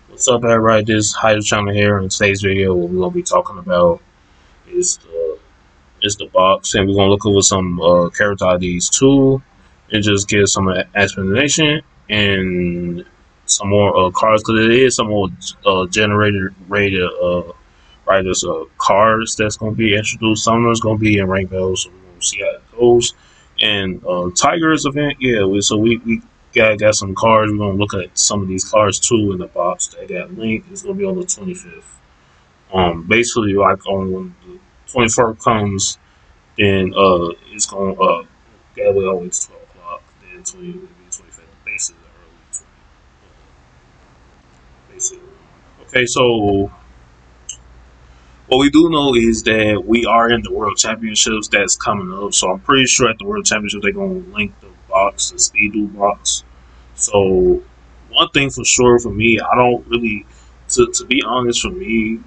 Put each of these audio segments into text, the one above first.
What's up, everybody? This is Hydro Channel here. In today's video, what we're gonna be talking about is the box, and we're gonna look over some character IDs too, and just give some explanation and some more cards because it is some more generated rated writers cards that's gonna be introduced. Some of them is gonna be in rank battles, so we're gonna see how it goes. And Tigers event, yeah. We got some cards. We're gonna look at some of these cards too in the box that got linked. It's gonna be on the 25th. Basically like on when the 24th comes, then it's gonna get away all the way to 12 o'clock. Then 20 will be 25th. Basically early 20. Basically. Okay, so what we do know is that we are in the World Championships that's coming up. So I'm pretty sure at the World Championships they're gonna link the box, the speed duel box. So one thing for sure for me, I don't really, to be honest, for me,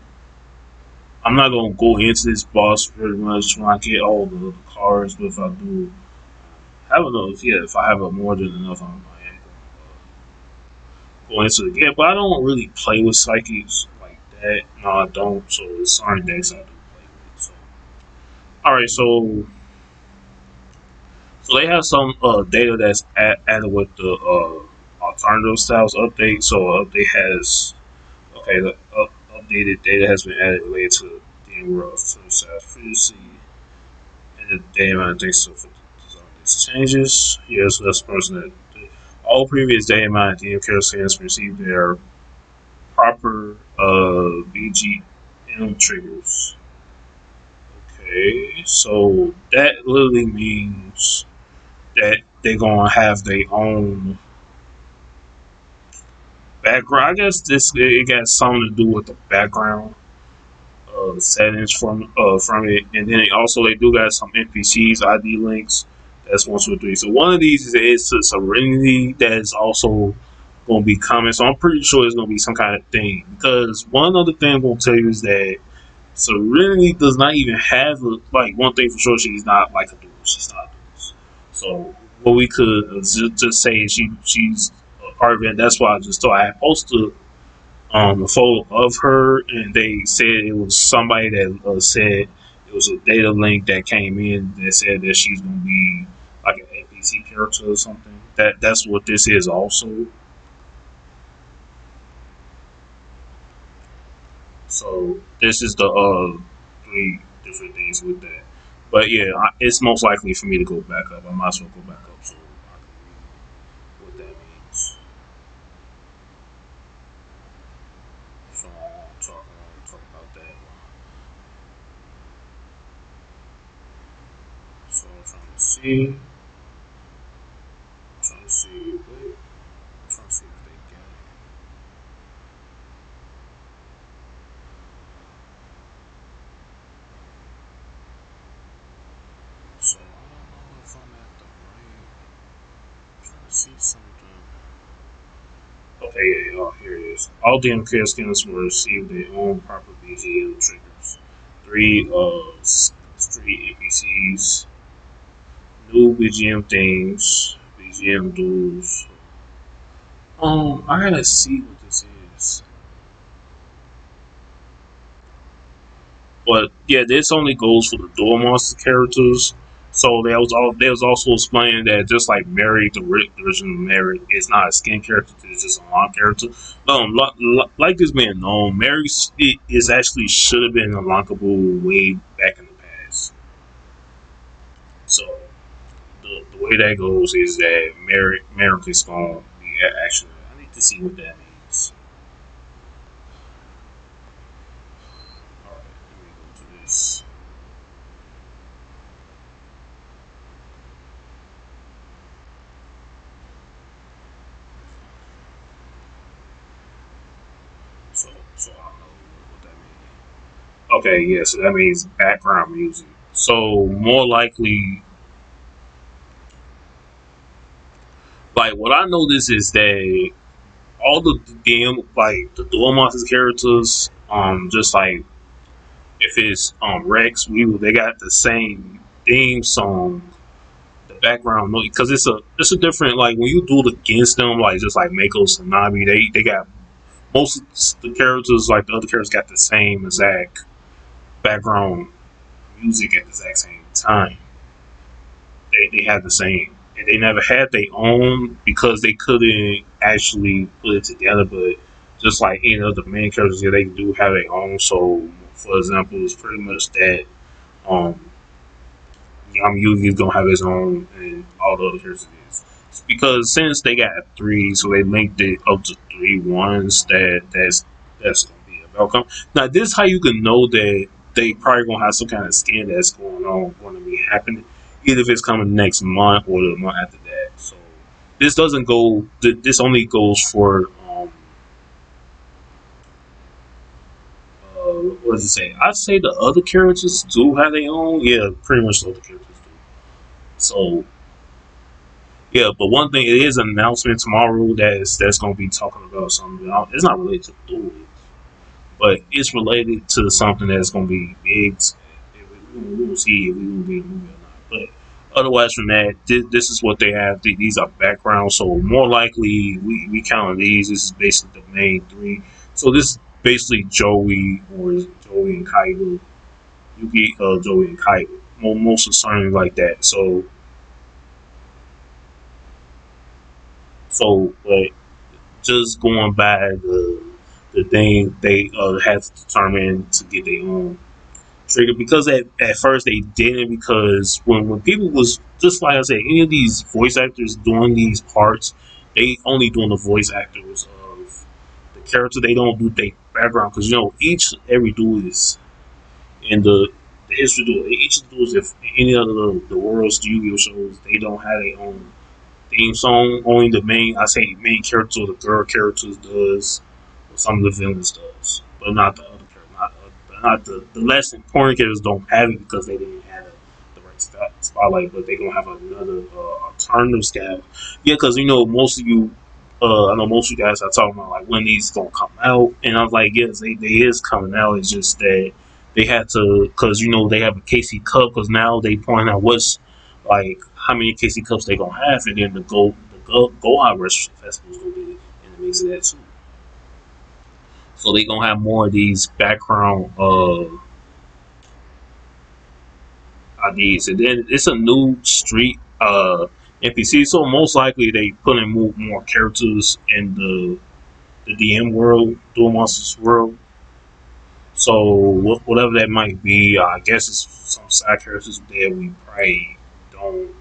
I'm not gonna go into this boss very much when I get all the cards. But if I do have enough, yeah, if I have more than enough, I am gonna go into the game. But I don't really play with psychics like that. No, I don't. So it's certain decks I do play with. So all right, so they have some data that's added with the alternative styles update. So update has okay, the updated data has been added related to the world styles previously, and the data amount thanks to these changes. Yes, so that's the person that all previous data amount DM characters received their proper BGM triggers. Okay, so that literally means that they're gonna have their own background. I guess this it got something to do with the background settings from it, and then they do got some NPCs ID links. That's 1, 2, 3. So one of these is to Serenity that is also going to be coming. So I'm pretty sure it's going to be some kind of thing because one other thing I'm going to tell you is that Serenity does not even have like one thing for sure. She's not like a duel. She's not a duel. So what we could just say is she's a part of it. That's why I just thought I had posted a photo of her, and they said it was somebody that said it was a data link that came in that said that she's gonna be like an NPC character or something. That's what this is also. So this is the three different things with that. But yeah, it's most likely for me to go back up. I might as well go back up so I can read what that means. So I won't talk about that. So I'm trying to see, wait, I'm trying to see if they got it. So I don't know if I'm at the right. I'm trying to see something. Okay, yeah, here it is. All DMK skins will receive their own proper BGM triggers. Three street NPCs, new BGM themes, BGM duels. I gotta see what this is. But yeah, this only goes for the dual monster characters. So they was also explaining that just like Mary, the original Mary, is not a skin character; it's just a long character. Like this being known, Mary is actually should have been unlockable way back in the past. So the way that goes is that Mary is going to be actually. I need to see what that means. All right, let me go to this. So I don't know what that means. Okay, yeah, so that means background music. So more likely, like what I noticed is that all the game, like the Duel Monsters characters, just like if it's Rex, they got the same theme song, the background noise, because it's a different like when you duel against them, like just like Mako Tsunami, they got most of the characters, like the other characters, got the same exact background music at the exact same time. They had the same, and they never had their own because they couldn't actually put it together. But just like any other main characters, yeah, they do have their own. So, for example, it's pretty much that um, Yugi is gonna have his own, and all the other characters is. It's because since they got three, so they linked it up to three ones. That's gonna be a outcome. Now, this is how you can know that they probably gonna have some kind of skin that's going to be happening, either if it's coming next month or the month after that. So this doesn't go. This only goes for what does it say? I'd say the other characters do have their own. Yeah, pretty much the other characters do. So yeah, but one thing, it is an announcement tomorrow that's going to be talking about something. It's not related to duel, but it's related to something that's going to be big. We will see if we will be in the movie or not. But otherwise, from that, this is what they have. These are backgrounds, so more likely we count these. This is basically the main three. So this is basically Joey or Joey and Kaiba. Joey and Kaiba. Most of something like that. But just going by the thing they had to determine to get their own trigger because at first they didn't because when people was just like I said, any of these voice actors doing these parts, they only doing the voice actors of the character. They don't do their background because each every dude is in the history duel. Each duel, if any of the world's Yu-Gi-Oh shows, they don't have their own theme song. Only the main character or the girl characters does, or some of the villains does, but not the other characters. Not the less important characters don't have it because they didn't have the right spotlight. But they gonna have another alternative scab. Yeah, because most of you. I know most of you guys are talking about like when these gonna come out, and I was like, yes, they is coming out. It's just that they had to, because they have a KC Cup, because now they point out what's like how many KC Cups they gonna have, and then the Go Out Rush Festival is gonna be in the mix of that too. So they gonna have more of these background IDs, and then it's a new street NPC. So most likely they put in more characters in the DM world, Dual Monsters world. So whatever that might be, I guess it's some side characters there we probably don't.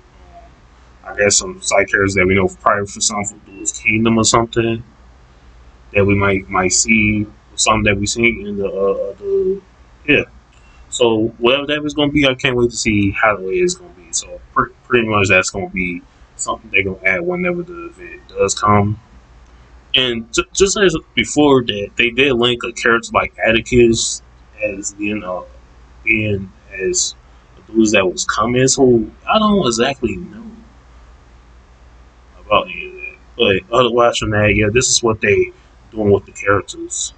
I guess some side characters that we know probably for some from Duel's Kingdom or something that we might see. Some that we see in the yeah. So whatever that is going to be, I can't wait to see how the way it's going to be. So pretty much that's going to be something they're going to add whenever the event does come. And just as before that, they did link a character like Atticus as being as the dudes that was coming. So I don't exactly know about any of that. But otherwise from that, yeah, this is what they doing with the characters,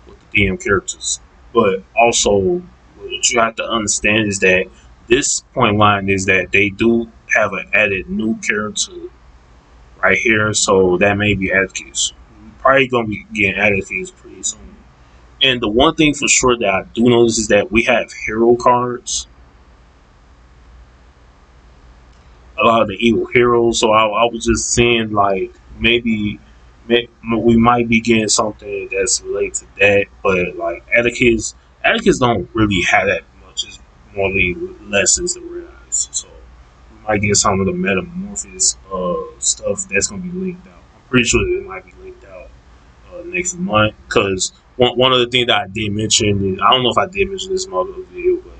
with the DM characters. But also, what you have to understand is that this point line is that they do have an added new character right here, so that may be Atticus. We're probably gonna be getting Atticus pretty soon. And the one thing for sure that I do notice is that we have hero cards, a lot of the evil heroes. So I was just saying like we might be getting something that's related to that, but like Atticus don't really have that much. It's more lessons to realize. So we might get some of the metamorphosis stuff that's gonna be linked out. I'm pretty sure it might be linked out next month because one of the things that I did mention, I don't know if I did mention this in my other video, but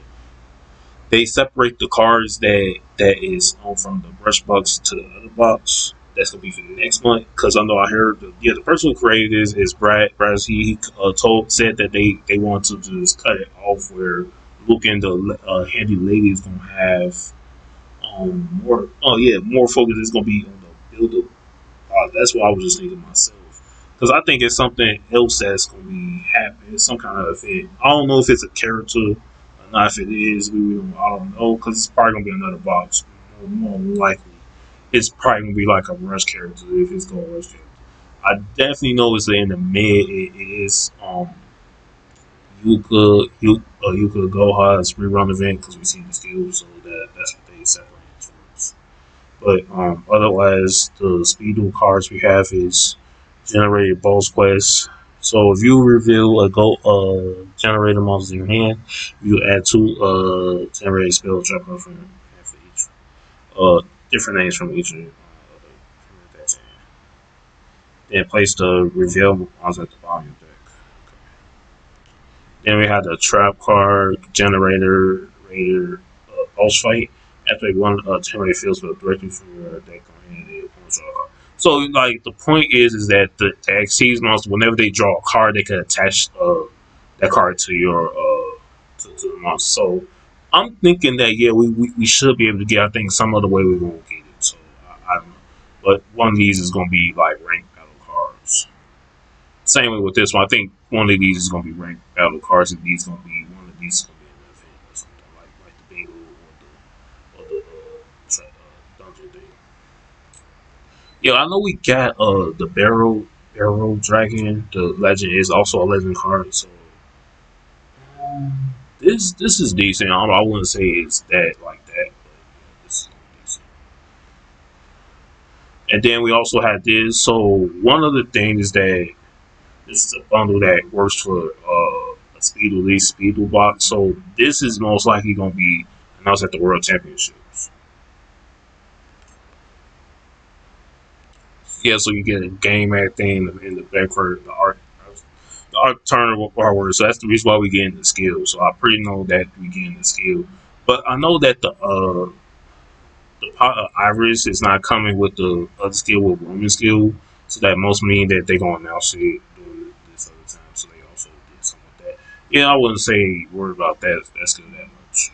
they separate the cards that is on from the brush box to the other box. That's gonna be for the next month because I know I heard the person who created this is Brad. He said that they want to just cut it off where Luke and the handy lady is gonna have more focus is gonna be on the build up. That's what I was just thinking myself. Because I think it's something else that's going to be happening. It's some kind of event. I don't know if it's a character or not. If it is, I don't know. Because it's probably going to be another box. More likely. It's probably going to be like a rush character if it's going to rush character. I definitely know it's in the mid. It is Yuka Goha's rerun event because we see the skills, so that's what they separate it from. But otherwise, the speed duel cards we have is generated boss quest. So if you reveal a go generator monster in your hand, you add two generated spell trap from for each different names from each of that's in. Then place the reveal monster at the bottom of the deck. Then we have the trap card generator raider boss fight. After one generated field spell directly from your deck on hand, the opponent's draw a card. So like the point is that the Xyz monster, whenever they draw a card, they can attach that card to your to the monster. So I'm thinking that yeah, we should be able to get. I think some other way we're gonna get it. So I don't know, but one of these is gonna be like ranked battle cards. Same way with this one. I think one of these is gonna be ranked battle cards, and these gonna be one of these is gonna be an event or something like the bingo or the dungeon thing. Yeah, I know we got the barrel dragon. The legend is also a legend card, so this is decent. I wouldn't say it's that like that, but yeah, this is decent. And then we also had this. So one of the things is that this is a bundle that works for a Speed Elite Speed box. So this is most likely going to be announced at the World Championships. Yeah, so you get a game at thing in the back for the art turn artwork. So that's the reason why we get in the skill. So I pretty know that we get in the skill, but I know that the pot of Iris is not coming with the other skill with Roman skill. So that must mean that they're going to announce it during this other time. So they also did something like that. Yeah, I wouldn't say worry about that. That's good that much.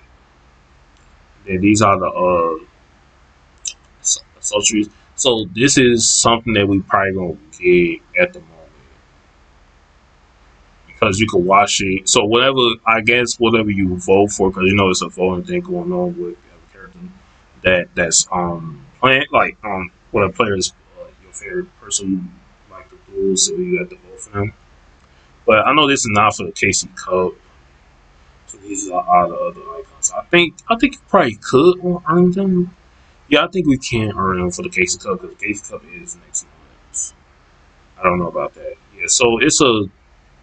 Then these are the associates. So this is something that we probably gonna get at the moment because you can watch it. So whatever I guess whatever you vote for, because you know it's a voting thing going on with every character that's playing like what a player is your favorite person like the duel, so you have to vote for them. But I know this is not for the KC Cup, so these are all the other icons. I think you probably could earn them. Yeah, I think we can earn them for the KC Cup because the KC Cup is next month. I don't know about that. Yeah, so it's a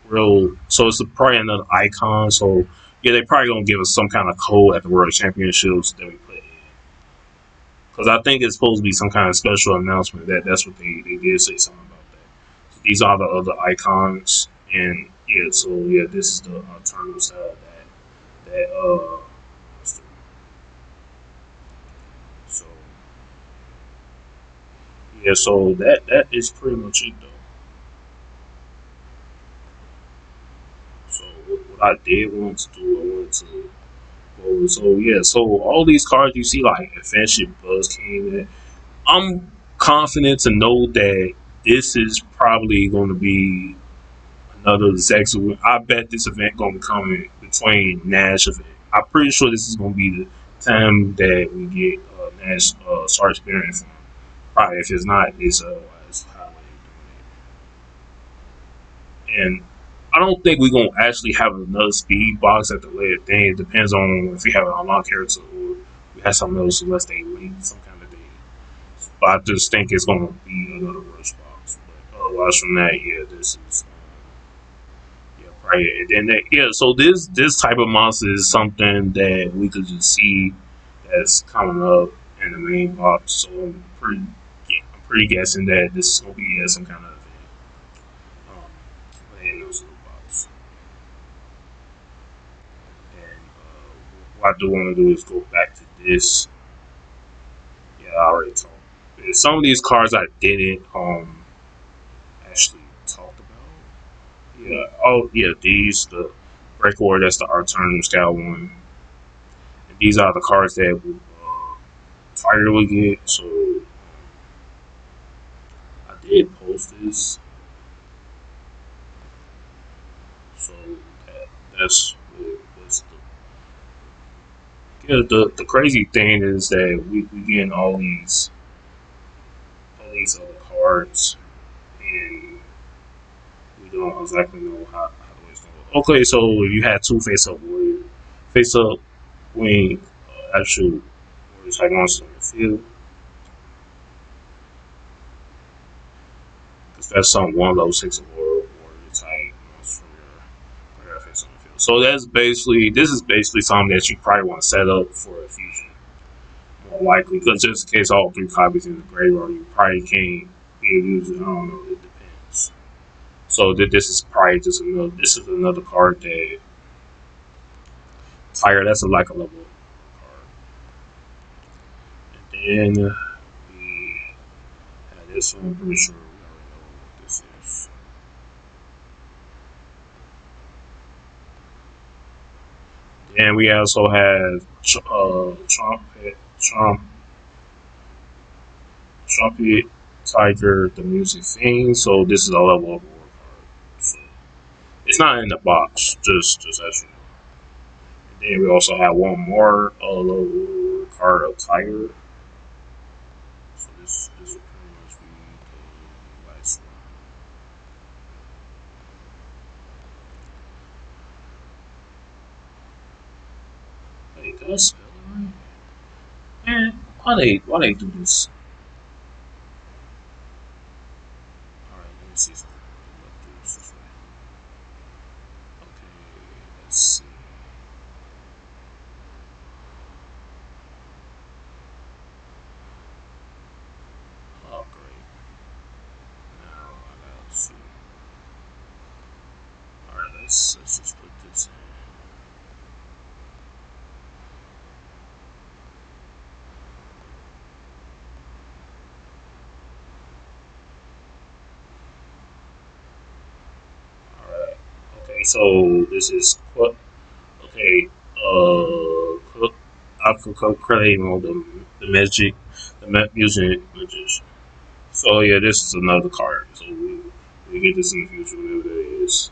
real. So it's probably another icon. So yeah, they probably gonna give us some kind of code at the World Championships that we put in. Because I think it's supposed to be some kind of special announcement. That's what they did say something about that. So these are the other icons, and yeah, so yeah, this is the tournament style that so yeah, so that is pretty much it though. So what I did want to do, I wanted to so yeah, so all these cards you see like Adventure Buzz King, I'm confident to know that this is probably going to be another Zexu. I bet this event going to come in between Nash event. I'm pretty sure this is going to be the time that we get Nash start experiencing. Probably if it's not, it's highway doing it. And I don't think we're gonna actually have another speed box at the later thing. It depends on if we have an unlocked character or we have something else unless they link some kind of thing. But I just think it's gonna be another rush box. But otherwise, from that, yeah, this is yeah, right. And then yeah, so this type of monster is something that we could just see that's coming up in the main box. So I'm pretty guessing that this is gonna be some kind of event. In those little box. And what I do want to do is go back to this. Yeah, I already talked. Some of these cards I didn't actually talked about. Yeah. Oh yeah, these the Breakaway. That's the alternative style one. And these are the cards that Tiger would get. So I did post this. So that's what's yeah, the crazy thing is that we getting all these other cards and don't exactly know how the way's going. Okay, so you had two face up warrior, face up wing, actual warriors like monster in the field. Because that's some one level six of warrior type monster from your face on the field. So that's basically this is basically something that you probably want to set up for a fusion. More likely, because just in case all three copies in the graveyard, you probably can't be able to use it. I don't know. It depends. So this is probably just another. This is another card that Tiger. That's a like a level card. And then we had this one. I'm pretty sure we already know what this is. And we also have Trumpet Tiger, the Music Fiend. So this is a level of war card. So it's not in the box. Just as you know. And then we also have one more level card of Tiger. So this will pretty much be the last one. Wait, did I spell it right? Man, why they do this? Alright, let me see something. Let's do this way. Okay, let's see. Oh great. Now I gotta see. Alright, let's just put this in. Alright. Okay, so this is what okay, I could claim on the magic the music magician. So yeah, this is another card. So we get this in the future, whatever that is.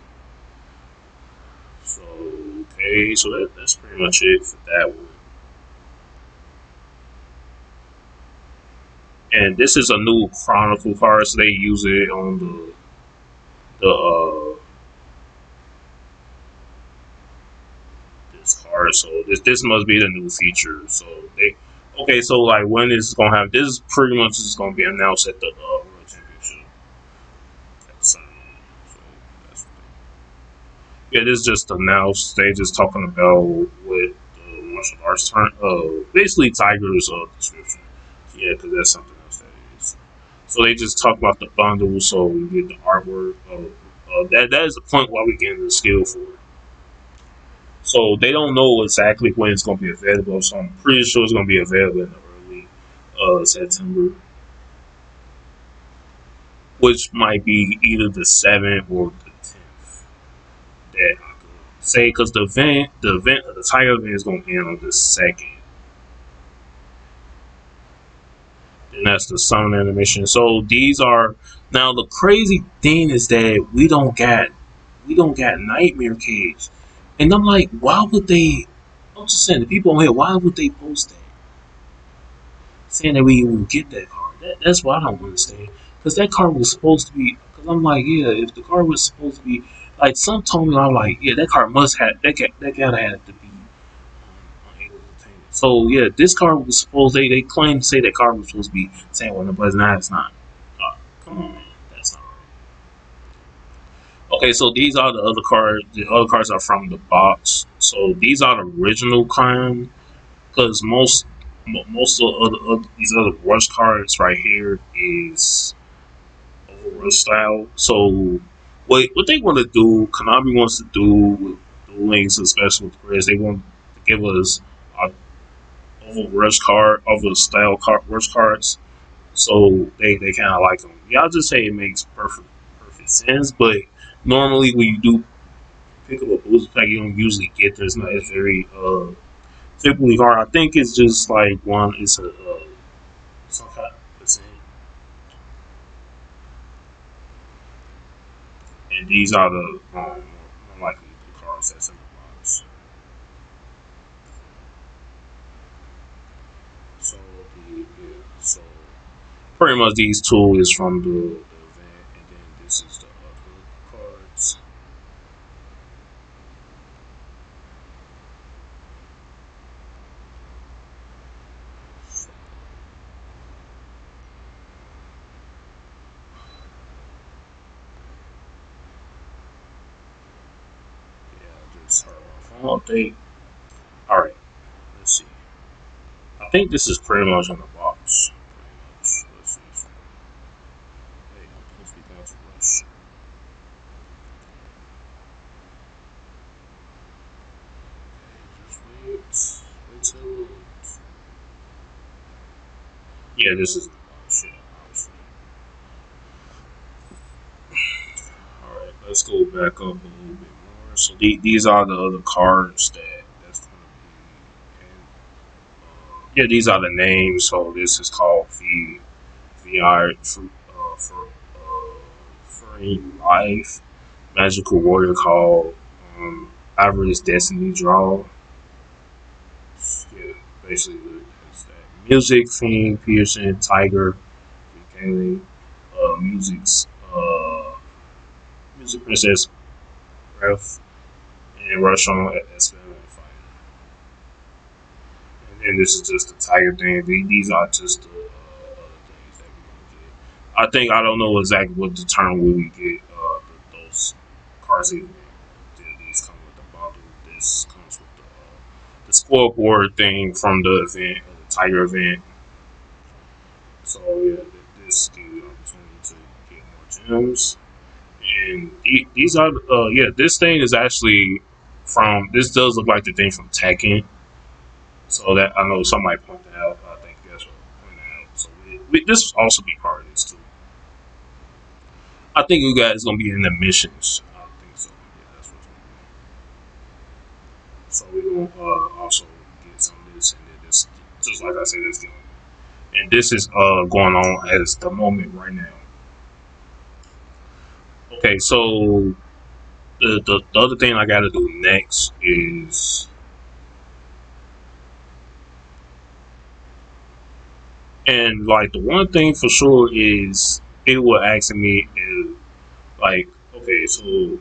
So okay, so that's pretty much it for that one. And this is a new Chronicle card, so they use it on the this card. So this must be the new feature. So they okay, so like when is gonna have this is pretty much is gonna be announced at the World Championship. So that's yeah, this is just announced. They just talking about what the martial arts turn. Basically Tiger's description. Yeah, because that's something else that is. So they just talk about the bundle, so we get the artwork. That is the point why we get the skill for it. So they don't know exactly when it's going to be available. So I'm pretty sure it's going to be available in the early September, which might be either the 7th or the 10th. That I could say because the Tiger event is going to end on the 2nd. And that's the summon animation. So these are now the crazy thing is that we don't got Nightmare Cage, and I'm like, why would they? I'm just saying the people on here, why would they post that saying that we will get that card? That's what I don't understand because that card was supposed to be. Because I'm like, yeah, if the card was supposed to be like some told me, I'm like, yeah, that card must have that gotta have to be so yeah, this card was supposed they claim to say that card was supposed to be saying one, but it's not. Come on, man, that's not right. Okay, so these are the other cards. The other cards are from the box. So these are the original kind because most of these other rush cards right here is rush style. So what they want to do, Konami wants to do with the links, especially with Chris, they want to give us rush card over style card rush cards. So they kind of like them. Yeah, I'll just say it makes perfect sense. But normally when you do pick up a booster pack, you don't usually get this. Not it's very typically hard. I think it's just like one. It's a some kind of percent. And these are the more likely the cards that's in the box. So so pretty much these two is from the event, and then this is the other cards. phone update. Alright, let's see. I think this is pretty much on the box. Pretty much. Let's see. Hey, I'm supposed to be going to rush. Just wait. Wait till it loads. Yeah, this is the box. Yeah, obviously. Alright, let's go back up a little bit more. So these are the other cards that's going to be. And, yeah, these are the names. So this is called VR for Life. Magical Warrior called Ivory's Destiny Draw. Yeah, basically it's that. Music Fiend Pearson Tiger Gaming music's Music Princess Ref and Rush on SPM and Fire. And then this is just the Tiger thing. These are just the other things that we're gonna get. I think I don't know exactly what the term will we get those cards even. These come with the bundle. This comes with the scoreboard thing from the event, the Tiger event. So yeah, this gives you the opportunity to get more gems. And these are yeah, this thing is actually from. This does look like the thing from Tekken. So that I know somebody pointed out. I think that's what pointed out. So this will also be part of this too. I think you guys gonna be in the missions. I think so. Yeah, that's what's gonna be. So we're gonna also get some of this, and then this, just like I said, this game. And this is going on as the moment right now. Okay, so the other thing I got to do next is, and like the one thing for sure is it will ask me is like, okay, so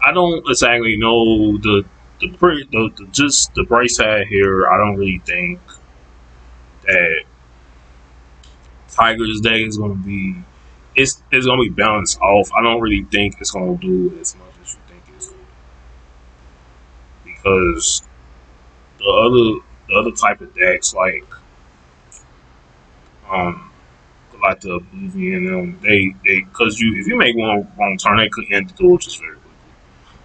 I don't exactly know the just the price tag here. I don't really think that Tiger's deck is going to be it's going to be balanced off. I don't really think it's going to do as much as you think it's going to, because the other type of decks um like the Oblivion, they because you if you make one wrong turn, they could end the duel just very quickly.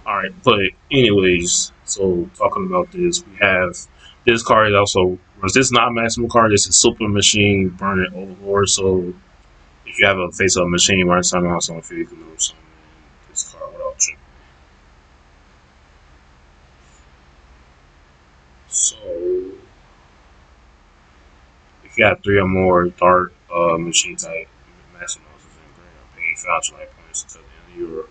All right, but anyways, so talking about this, we have this card is also, was this not a maximum card? This is Super Machine Burning Overlord. So if you have a face up machine or something on some field, you can move some this card without tripping. So if you have three or more dark machine type maximums in green or pay voucher like points until the end of your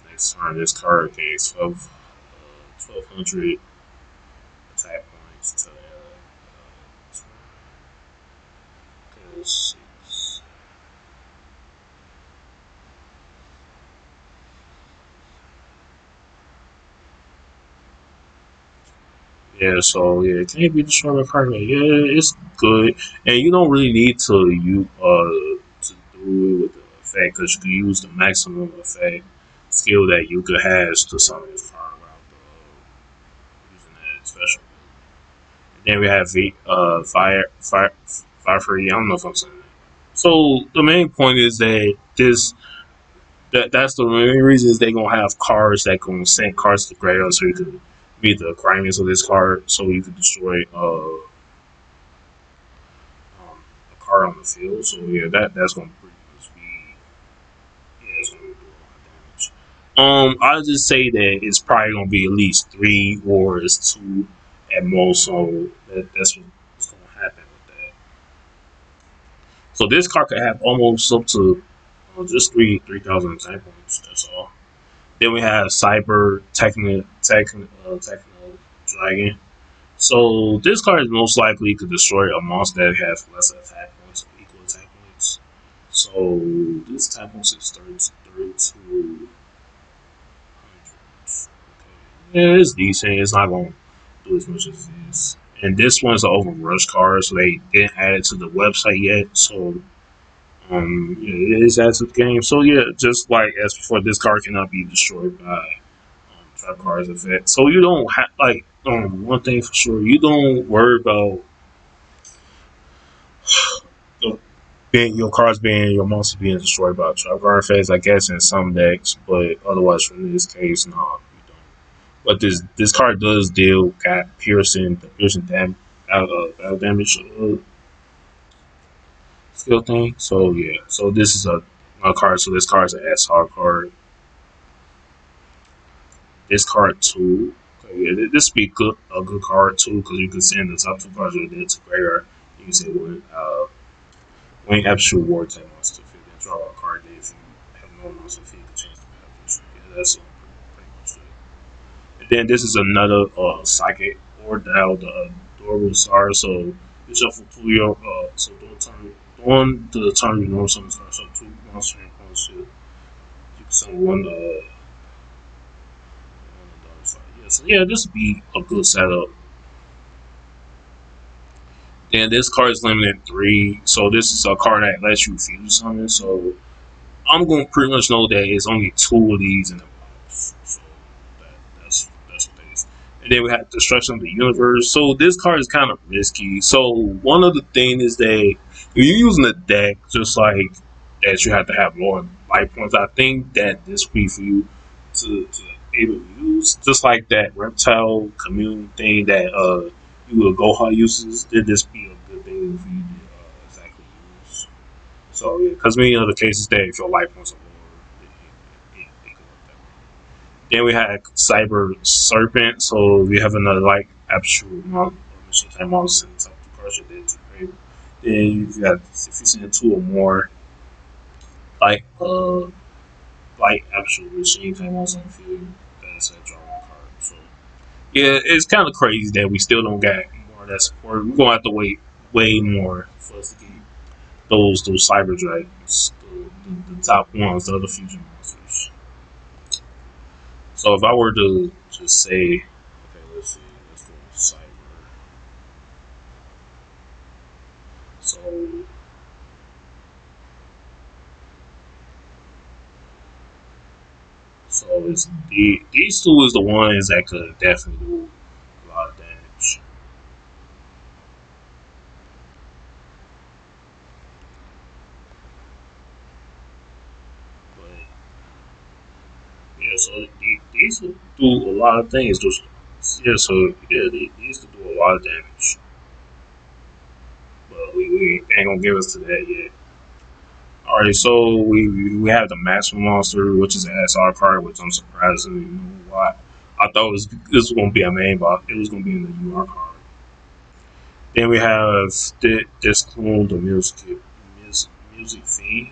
next turn, this card gains 1200 attack points until the end of turn. Let's see. Yeah, so yeah, can it be destroyed by card? Yeah, it's good, and you don't really need to do it with the effect, because you can use the maximum effect skill that Yuka has to summon his card without using that special. And then we have fire free. I don't know if I'm saying that. So the main point is that that's the main reason is they gonna have cards that can send cards to graveyard, so you could beat the requirements of this card, so you could destroy a card on the field. So yeah, that's gonna pretty much be, yeah, it's gonna do a lot of damage. I'll just say that it's probably gonna be at least three or it's two at most. So that's what's gonna happen with that. So this card could have almost up to just 3,000 attack points. That's all. Then we have Cyber Techno Dragon. So this card is most likely to destroy a monster that has less attack points or equal attack points. So this attack points is 3200. Okay. Yeah, it's decent. It's not going to do as much as this. And this one's an overrush card, so they didn't add it to the website yet. So Yeah, it is as a game. So yeah, just like as before, this card cannot be destroyed by trap cards effect. So you don't have like one thing for sure, you don't worry about uh, being your cards being your monster being destroyed by trap card effects. I guess in some decks, but otherwise, from this case, no, you don't. But this card does deal got piercing battle damage skill thing. So yeah, so this is a card. So this card is an SR card. This card too. Okay, yeah, this would be a good card too because you can send the top two cards of the deck to graveyard. You can say when absolute war type monster field, then draw a card that if you have no monster field, you can change the battle. Yeah, that's pretty much it. And then this is another psychic or dial the adorable star. So you shuffle two your so during the turn you know some stars. So two monster and opponents field. You can send yeah, so yeah, this would be a good setup. Then this card is limited three, so this is a card that lets you fuse summon. So I'm gonna pretty much know that it's only two of these in the box. So that's what it is. And then we have Destruction of the Universe. So this card is kind of risky. So one of the things is that if you're using a deck just like that, you have to have more life points. I think that this will be for you to able to use just like that reptile commune thing that you will go hard uses. Then this be a good thing for you to exactly use. So yeah, because many other cases that if your life points are lower, it could work that way. Then we had Cyber Serpent, so we have another like absolute machine type monster in top to crush it. Then you got if you send two or more like absolute machine type monster on the field, that's a draw one card. So yeah, it's kind of crazy that we still don't got more of that support. We're gonna have to wait way more for us to get those cyber dragons, the top ones, the other fusion monsters. So if I were to just say, okay, let's see, let's go with cyber. So it's these two is the ones that could definitely do a lot of damage. But yeah, so these will do a lot of things. Yeah, so yeah, these could do a lot of damage. But we ain't gonna give us to that yet. Alright, so we have the Master Monster, which is an SR card, which I'm surprised you know why. I thought this was gonna be a main box. It was gonna be in the UR card. Then we have this clone, the music fiend.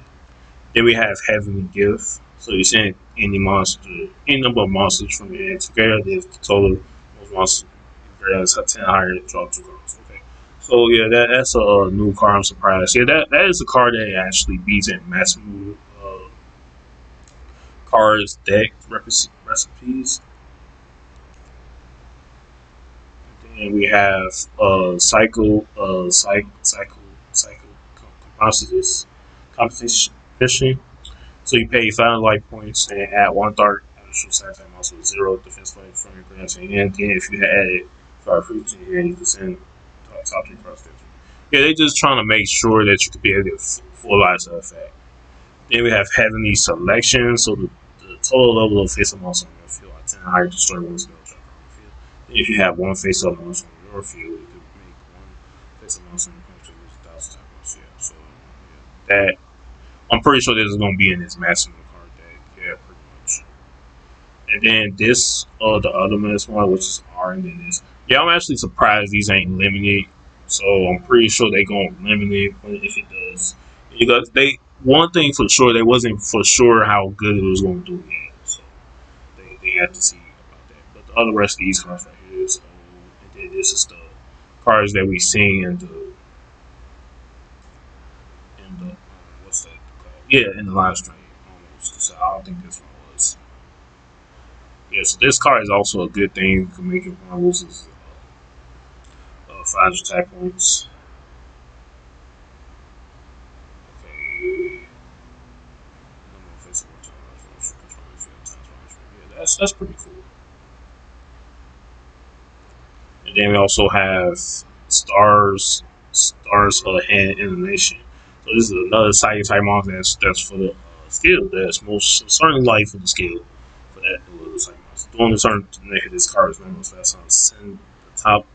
Then we have Heavenly Gift. So you send any number of monsters from your hand together. There's the total most monsters. Whereas a 10 higher, draw two cards. Okay. So yeah, that's a new card. I'm surprised. Yeah, that is a card that actually beats in maximum cards deck recipes. And we have cycle competition. So you pay 5 life points and add one dark additional side time also zero defense point from your grand to your hand. Then if you had added 5 fruit to your hand, you can send top 3 cards there. Yeah, they're just trying to make sure that you could be able to fullize the effect. Then we have Heavenly Selection, so the total level of face up monster on your field are 10 higher, destroy one spell trap on your field. And if you have one face up monster on your field, you could make one face up monster on your opponent's field lose 1,000 type monster. Yeah, so yeah, that I'm pretty sure this is going to be in this maximum card deck. Yeah, pretty much. And then this, the other one, which is R, and then this. Yeah, I'm actually surprised these ain't limited. So I'm pretty sure they gonna limit it if it does. Because one thing for sure, they wasn't for sure how good it was gonna do yet. So they have to see about that. But the other rest of these cards right here is and then this is the cards that we seen in the what's that called? Yeah, in the live stream almost. So I don't think this one was. Yeah, so this card is also a good thing. You can make it one of those 5 attack points. Okay. that's pretty cool. And then we also have stars hand animation. So this is another side type monster that's for the skill that's most certainly like for the skill for that side monster. Doing the turn to hit this card is most fast on send the top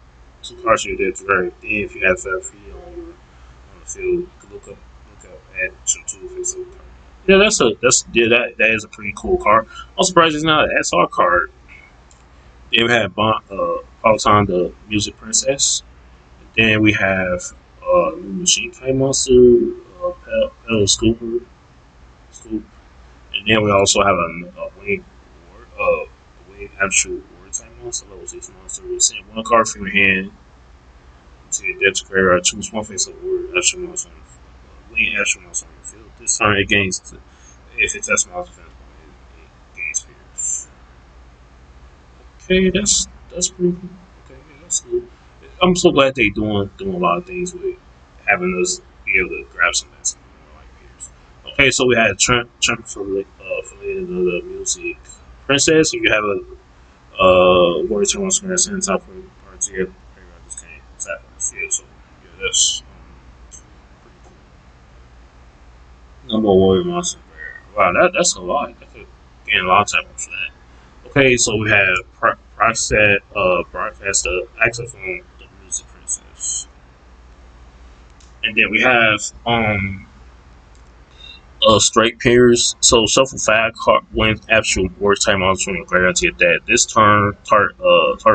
two cards you did very thin. If you have that free on the field, you can look up at your two face card. Yeah, that is a pretty cool card. I'm surprised it's not an SR card. Then we have Peloton, the Music Princess. Then we have New Machine Type Monster, Pedal Scoop. And then we also have a Wing Actual Word Type Monster, level 6 monster. We send one card from your hand to your deck square or choose one face of Word Actual Monster. Wing Actual Monster on the field. This turn it gains, if it tests monster defense, it gains fears. Okay, that's pretty cool. Okay, yeah, that's good. I'm so glad they doing a lot of things with having us be able to grab some of like peers. Okay, so we had Trump affiliated the music princess. If you have a word to on screen that's in the top parts here, I just can't tap on the field. So yeah, that's pretty cool. Number warrior monster. Wow, that's a lot. I could gain a lot of type for that. Okay, so we have broadcast the access from the music princess, and then we have straight pairs. So shuffle five card when actual worst time on from your graveyard to get that. This turn target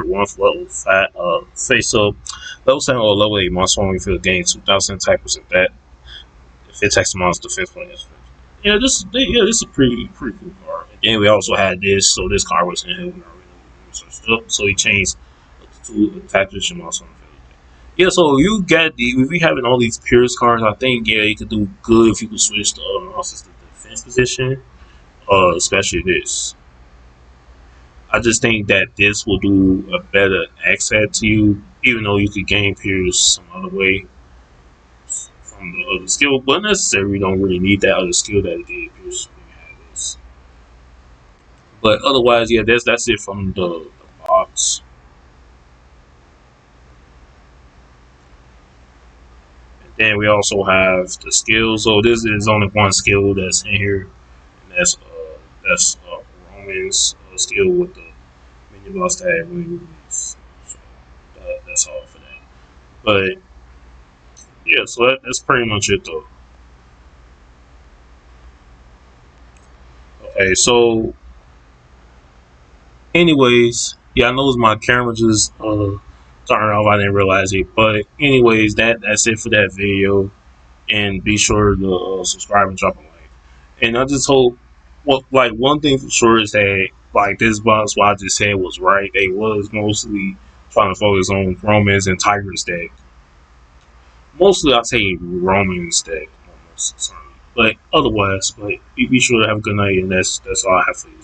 one for level five face up level 7 or level 8 monster only for the game 2,000 types of that. If it attacks the monster defense players. This is a pretty cool card. And then we also had this, so this card was in here when I researched up. So he changed to attack this monster on the field. Yeah, so you get if we having all these Pierce cards, I think you could do good if you could switch the monsters to defense position. Especially this. I just think that this will do a better accent to you, even though you could gain Pierce some other way from the other skill, but necessarily we don't really need that other skill that gave Pierce when you have this. But otherwise, yeah, that's it from the box. And then we also have the skills. So this is only one skill that's in here, and that's Roman's skill with the mini boss tag when you release. So that's all for that. But yeah, so that's pretty much it though. Okay, so anyways, yeah, I know my camera just turned off. I didn't realize it, but anyways, that's it for that video. And be sure to subscribe and drop a like. And I just hope, well, like one thing for sure is that like this box, what I just said was right. They was mostly trying to focus on Romans and Tigers deck. Mostly, I'd say Romans deck, almost. But otherwise, but be sure to have a good night, and that's all I have for you.